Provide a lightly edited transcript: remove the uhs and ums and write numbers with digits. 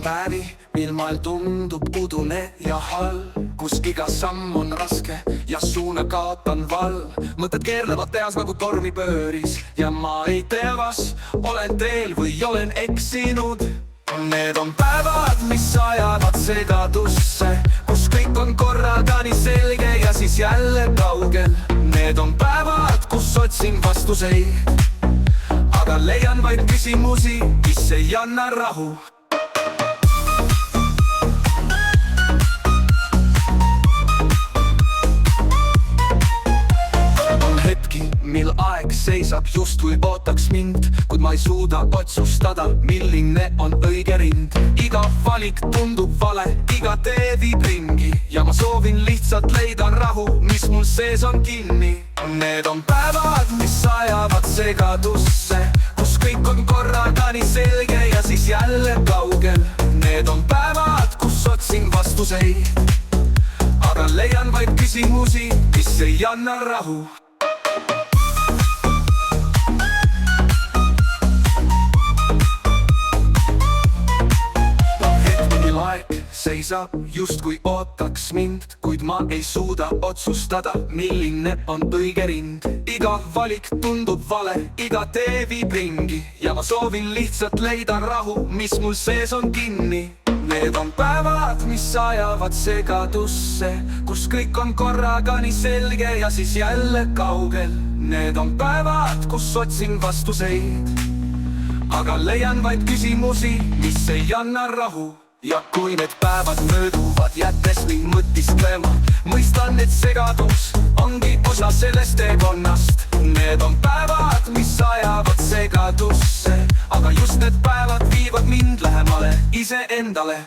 päevi, mil maailm tundub udune ja halb, kus iga samm on raske ja suuna kaotan vall. Mõtted keerlevad teas nagu tormipööris ja ma ei tea, kas olen teel või olen eksinud. Need on päevad, mis ajavad segadusse, kus kõik on korraga nii selge ja siis jälle kaugel. Need on päevad, kus otsin vastuseid, aga leian vaid küsimusi, mis ei anna rahu. Mil aeg seisab justkui ootaks mind, kuid ma ei suuda otsustada, milline on õige rind. Iga valik tundub vale, iga tee viib ringi ja ma soovin lihtsalt leida rahu, mis mul sees on kinni. Need on päevad, mis ajavad segadusse, kus kõik on korraga nii selge ja siis jälle kaugel. Need on päevad, kus otsin vastuseid, aga leian vaid küsimusi, mis ei anna rahu. Seisab justkui ootaks mind, kuid ma ei suuda otsustada, milline on õige rind. Iga valik tundub vale, iga tee viib ringi ja ma soovin lihtsalt leida rahu, mis mul sees on kinni. Need on päevad, mis ajavad segadusse, kus kõik on korraga nii selge ja siis jälle kaugel. Need on päevad, kus otsin vastuseid, aga leian vaid küsimusi, mis ei anna rahu. Ja kui need päevad mööduvad, jättes mind mõtisklema, mõistan, et segadus ongi osa sellest teekonnast. Need on päevad, mis ajavad segadusse, aga just need päevad viivad mind lähemale iseendale.